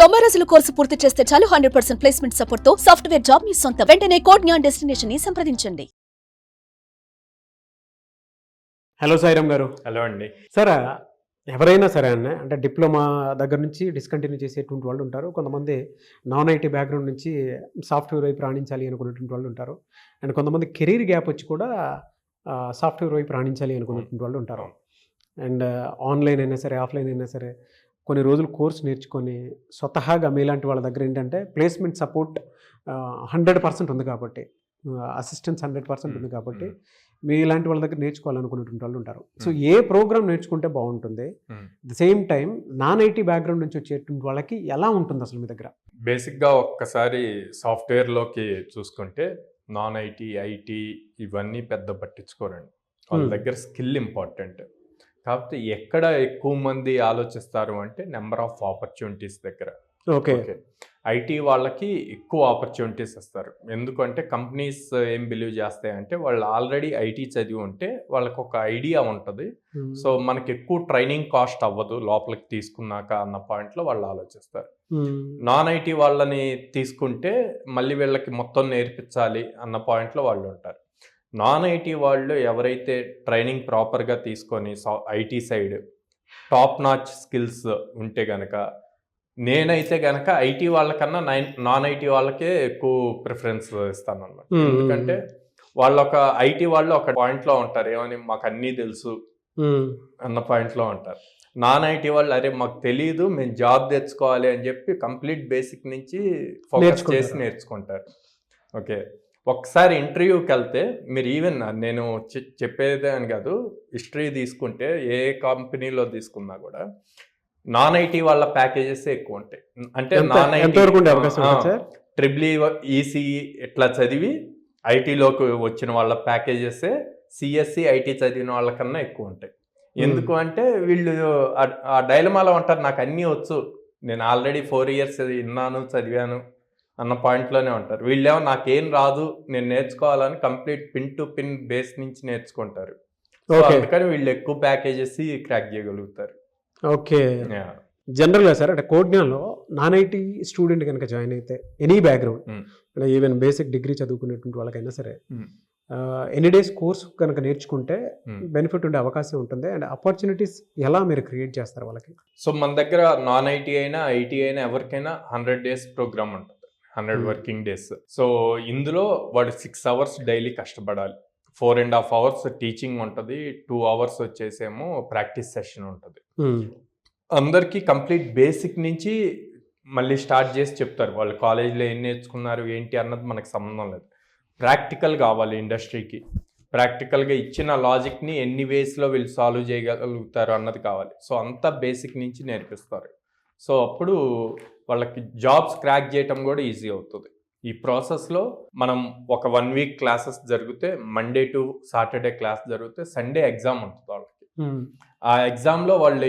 90 రోజుల కోర్సు పూర్తి చేస్తే చాలు 100% ప్లేస్మెంట్ సపోర్ట్ తో సాఫ్ట్వేర్ జాబ్ మీ సొంతం. వెంటనే కోడ్ జ్ఞాన్ డెస్టినేషన్ ని సంప్రదించండి. హలో సాయిరామ్ గారు. హలో అండి. సార్, ఎవరైనా సరే అంటే డిప్లొమా దగ్గర నుంచి డిస్కంటిన్యూ చేసేటువంటి వాళ్ళు ఉంటారు. కొంతమంది నాన్ ఐటీ బ్యాక్గ్రౌండ్ నుంచి సాఫ్ట్వేర్ వైపు రాణించాలి అనుకునేటువంటి వాళ్ళు ఉంటారు. అండ్ కొంతమంది కెరీర్ గ్యాప్ వచ్చి కూడా సాఫ్ట్వేర్ వైపు రాణించాలి అనుకునేటువంటి వాళ్ళు ఉంటారు. అండ్ ఆన్లైన్ అయినా సరే, ఆఫ్లైన్ అయినా సరే కొన్ని రోజులు కోర్స్ నేర్చుకొని స్వతహాగా మీలాంటి వాళ్ళ దగ్గర ఏంటంటే ప్లేస్మెంట్ సపోర్ట్ 100% ఉంది కాబట్టి, అసిస్టెన్స్ 100% ఉంది కాబట్టి మీలాంటి వాళ్ళ దగ్గర నేర్చుకోవాలనుకునేటువంటి వాళ్ళు ఉంటారు. సో ఏ ప్రోగ్రామ్ నేర్చుకుంటే బాగుంటుంది, the same time non IT background నుంచి వచ్చేటువంటి వాళ్ళకి ఎలా ఉంటుంది అసలు మీ దగ్గర? బేసిక్గా ఒక్కసారి సాఫ్ట్వేర్లోకి చూసుకుంటే నాన్ ఐటీ, ఐటీ ఇవన్నీ పెద్ద పట్టించుకోరండి. వాళ్ళ దగ్గర స్కిల్ ఇంపార్టెంట్. కాకపోతే ఎక్కడ ఎక్కువ మంది ఆలోచిస్తారు అంటే నెంబర్ ఆఫ్ ఆపర్చునిటీస్ దగ్గర. ఓకే, ఐటీ వాళ్ళకి ఎక్కువ ఆపర్చునిటీస్ ఇస్తారు. ఎందుకంటే కంపెనీస్ ఏం బిలీవ్ చేస్తాయంటే వాళ్ళు ఆల్రెడీ ఐటీ చదివి ఉంటే వాళ్ళకి ఒక ఐడియా ఉంటుంది. సో మనకి ఎక్కువ ట్రైనింగ్ కాస్ట్ అవ్వదు లోపలికి తీసుకున్నాక అన్న పాయింట్లో వాళ్ళు ఆలోచిస్తారు. నాన్ ఐటీ వాళ్ళని తీసుకుంటే మళ్ళీ వీళ్ళకి మొత్తం నేర్పించాలి అన్న పాయింట్లో వాళ్ళు ఉంటారు. నాన్ ఐటీ వాళ్ళు ఎవరైతే ట్రైనింగ్ ప్రాపర్గా తీసుకొని IT side top notch skills ఉంటే గనక, నేనైతే గనక ఐటీ వాళ్ళకన్నా నాన్ ఐటీ వాళ్ళకే ఎక్కువ ప్రిఫరెన్స్ ఇస్తాను అన్నమాట. ఎందుకంటే వాళ్ళు ఐటీ వాళ్ళు ఒక పాయింట్లో ఉంటారు, ఏమని మాకు అన్నీ తెలుసు అన్న పాయింట్లో ఉంటారు. నాన్ ఐటీ వాళ్ళు అరే మాకు తెలియదు, మేము జాబ్ తెచ్చుకోవాలి అని చెప్పి కంప్లీట్ బేసిక్ నుంచి ఫోకస్ చేసి నేర్చుకుంటారు. ఓకే, ఒకసారి ఇంటర్వ్యూకి వెళ్తే మీరు ఈవెన్ నేను చెప్పేదే అని కాదు, హిస్టరీ తీసుకుంటే ఏ కంపెనీలో తీసుకున్నా కూడా నాన్ ఐటీ వాళ్ళ ప్యాకేజెస్ ఎక్కువ ఉంటాయి. అంటే నాన్ ఐటీ ట్రిపుల్ ఈసీఈ ఇట్లా చదివి ఐటీలోకి వచ్చిన వాళ్ళ ప్యాకేజెస్ సిఎస్సి ఐటీ చదివిన వాళ్ళకన్నా ఎక్కువ ఉంటాయి. ఎందుకు అంటే వీళ్ళు ఆ డైలమాలో ఉంటారు, నాకు అన్నీ వచ్చు, నేను ఆల్రెడీ 4 years విన్నాను చదివాను అన్న పాయింట్లోనే ఉంటారు. వీళ్ళేమో నాకేం రాదు, నేను నేర్చుకోవాలని complete pin to pin base నుంచి నేర్చుకుంటారు. అందుకని వీళ్ళు ఎక్కువ ప్యాకేజెస్ క్రాక్ చేయగలుగుతారు. ఓకే, జనరల్గా సార్ అంటే కోడ్జ్ఞాన్లో నాన్ ఐటీ స్టూడెంట్ కనుక జాయిన్ అయితే any background, even basic degree చదువుకునేటువంటి వాళ్ళకైనా సరే ఎనీ డేస్ కోర్స్ కనుక నేర్చుకుంటే బెనిఫిట్ ఉండే అవకాశం ఉంటుంది. అండ్ ఆపర్చునిటీస్ ఎలా మీరు క్రియేట్ చేస్తారు వాళ్ళకి? సో మన దగ్గర నాన్ ఐటీ అయినా ఐటీ అయినా ఎవరికైనా 100 days ప్రోగ్రామ్ ఉంటుంది, 100 working days. సో ఇందులో వాడు 6 hours డైలీ కష్టపడాలి, 4.5 hours టీచింగ్ ఉంటుంది, 2 hours వచ్చేసేమో ప్రాక్టీస్ సెషన్ ఉంటుంది. అందరికీ కంప్లీట్ బేసిక్ నుంచి మళ్ళీ స్టార్ట్ చేసి చెప్తారు. వాళ్ళు కాలేజీలో ఏం నేర్చుకున్నారు ఏంటి అన్నది మనకు సంబంధం లేదు. ప్రాక్టికల్ కావాలి ఇండస్ట్రీకి, ప్రాక్టికల్గా ఇచ్చిన లాజిక్ని ఎన్ని వేస్లో వీళ్ళు సాల్వ్ చేయగలుగుతారు అన్నది కావాలి. సో అంతా బేసిక్ నుంచి నేర్పిస్తారు. సో అప్పుడు వాళ్ళకి జాబ్స్ క్రాక్ చేయటం కూడా ఈజీ అవుతుంది. ఈ ప్రాసెస్లో మనం ఒక 1 week క్లాసెస్ జరిగితే, మండే టు సాటర్డే క్లాస్ జరిగితే సండే ఎగ్జామ్ ఉంటుంది వాళ్ళకి. ఆ ఎగ్జామ్లో వాళ్ళు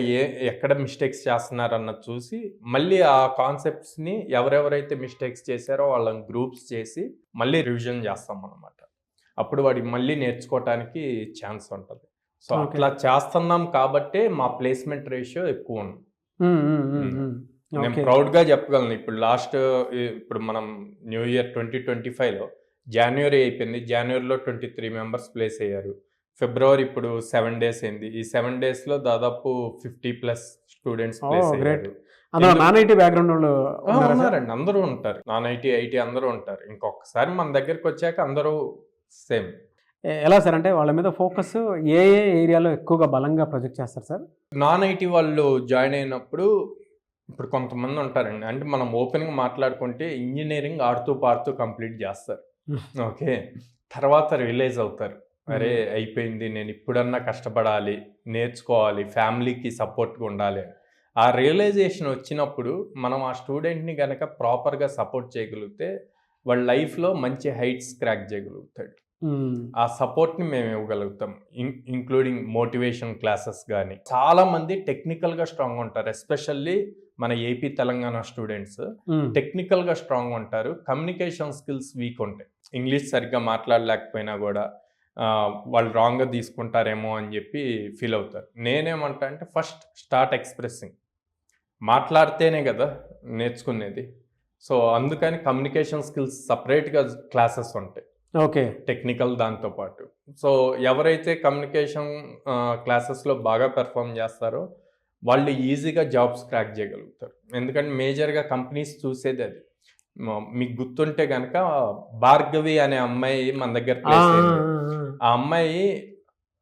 ఎక్కడ మిస్టేక్స్ చేస్తున్నారు అన్నది చూసి మళ్ళీ ఆ కాన్సెప్ట్స్ని ఎవరెవరైతే మిస్టేక్స్ చేశారో వాళ్ళని గ్రూప్స్ చేసి మళ్ళీ రివిజన్ చేస్తాం అన్నమాట. అప్పుడు వాడికి మళ్ళీ నేర్చుకోవటానికి ఛాన్స్ ఉంటుంది. సో అట్లా చేస్తున్నాం కాబట్టే మా ప్లేస్మెంట్ రేషియో ఎక్కువ ఉంది. నేను ప్రౌడ్గా చెప్పగలను. ఇప్పుడు మనం న్యూ ఇయర్ 2025లో జనవరి అయిపోయింది, జనవరిలో 23 members ప్లేస్ అయ్యారు. ఫిబ్రవరి ఇప్పుడు 7 days అయింది. ఈ 7 daysలో దాదాపు 50+ స్టూడెంట్స్ ప్లేస్ అయ్యారు. నాన్ ఐటీ బ్యాక్గ్రౌండ్ ఉన్నారండి, అందరూ ఉంటారు, నాన్ ఐటీ ఐటీ అందరూ ఉంటారు. ఇంకొకసారి మన దగ్గరికి వచ్చాక అందరూ సేమ్. ఎలా సార్ అంటే వాళ్ళ మీద ఫోకస్ ఏ ఏరియాలో ఎక్కువగా బలంగా ప్రొజెక్ట్ చేస్తారు సార్? నాన్ ఐటీ వాళ్ళు జాయిన్ అయినప్పుడు ఇప్పుడు కొంతమంది ఉంటారండి, అంటే మనం ఓపెన్గా మాట్లాడుకుంటే ఇంజనీరింగ్ ఆడుతూ పాడుతూ కంప్లీట్ చేస్తారు. ఓకే, తర్వాత రియలైజ్ అవుతారు, అరే అయిపోయింది, నేను ఇప్పుడన్నా కష్టపడాలి, నేర్చుకోవాలి, ఫ్యామిలీకి సపోర్ట్గా ఉండాలి అని. ఆ రియలైజేషన్ వచ్చినప్పుడు మనం ఆ స్టూడెంట్ని కనుక ప్రాపర్గా సపోర్ట్ చేయగలిగితే వాళ్ళ లైఫ్లో మంచి హైట్స్ క్రాక్ చేయగలుగుతాడు. ఆ సపోర్ట్ని మేము ఇవ్వగలుగుతాం, ఇంక్లూడింగ్ మోటివేషన్ క్లాసెస్ కానీ. చాలామంది టెక్నికల్గా స్ట్రాంగ్ ఉంటారు, ఎస్పెషల్లీ మన ఏపీ తెలంగాణ స్టూడెంట్స్ టెక్నికల్గా స్ట్రాంగ్ ఉంటారు, కమ్యూనికేషన్ స్కిల్స్ వీక్ ఉంటాయి. ఇంగ్లీష్ సరిగ్గా మాట్లాడలేకపోయినా కూడా వాళ్ళు రాంగ్గా తీసుకుంటారేమో అని చెప్పి ఫీల్ అవుతారు. నేనేమంటా అంటే ఫస్ట్ స్టార్ట్ ఎక్స్ప్రెసింగ్. మాట్లాడితేనే కదా నేర్చుకునేది. సో అందుకని కమ్యూనికేషన్ స్కిల్స్ సపరేట్గా క్లాసెస్ ఉంటాయి, ఓకే. టెక్నికల్ దాంతో పాటు. సో ఎవరైతే కమ్యూనికేషన్ క్లాసెస్లో బాగా పెర్ఫామ్ చేస్తారో వాళ్ళు ఈజీగా జాబ్స్ క్రాక్ చేయగలుగుతారు. ఎందుకంటే మేజర్గా కంపెనీస్ చూసేది అది. మీకు గుర్తుంటే కనుక భార్గవి అనే అమ్మాయి మన దగ్గర ప్లేస్ అయింది. ఆ అమ్మాయి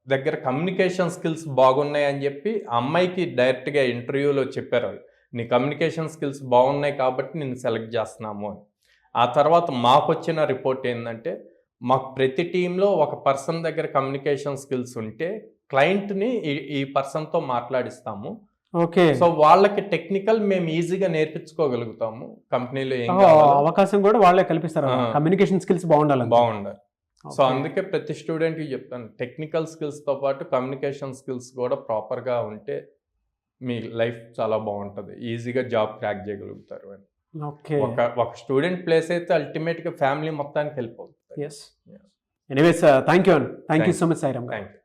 దగ్గర కమ్యూనికేషన్ స్కిల్స్ బాగున్నాయి అని చెప్పి ఆ అమ్మాయికి డైరెక్ట్గా ఇంటర్వ్యూలో చెప్పారు వాళ్ళు, నీ కమ్యూనికేషన్ స్కిల్స్ బాగున్నాయి కాబట్టి నేను సెలెక్ట్ చేస్తున్నాము అని. ఆ తర్వాత మాకు వచ్చిన రిపోర్ట్ ఏంటంటే, మాకు ప్రతి టీంలో ఒక పర్సన్ దగ్గర కమ్యూనికేషన్ స్కిల్స్ ఉంటే క్లయింట్ని ఈ పర్సన్తో మాట్లాడిస్తాము. ఓకే. సో వాళ్ళకి టెక్నికల్ మేము ఈజీగా నేర్పించుకోగలుగుతాము. కంపెనీలో ఏం అవకాశం కూడా వాళ్ళే కల్పిస్తారు, కమ్యూనికేషన్ స్కిల్స్ బాగుండాలి. సో అందుకే ప్రతి స్టూడెంట్కి చెప్తాను, టెక్నికల్ స్కిల్స్తో పాటు కమ్యూనికేషన్ స్కిల్స్ కూడా ప్రాపర్గా ఉంటే మీ లైఫ్ చాలా బాగుంటుంది, ఈజీగా జాబ్ క్రాక్ చేయగలుగుతారు అని. ఓకే. ఒక స్టూడెంట్ ప్లేస్ అయితే అల్టిమేట్గా ఫ్యామిలీ మొత్తానికి హెల్ప్ అవుతుంది. Yes. Anyways thank you so much Sairam గారు. Thank you.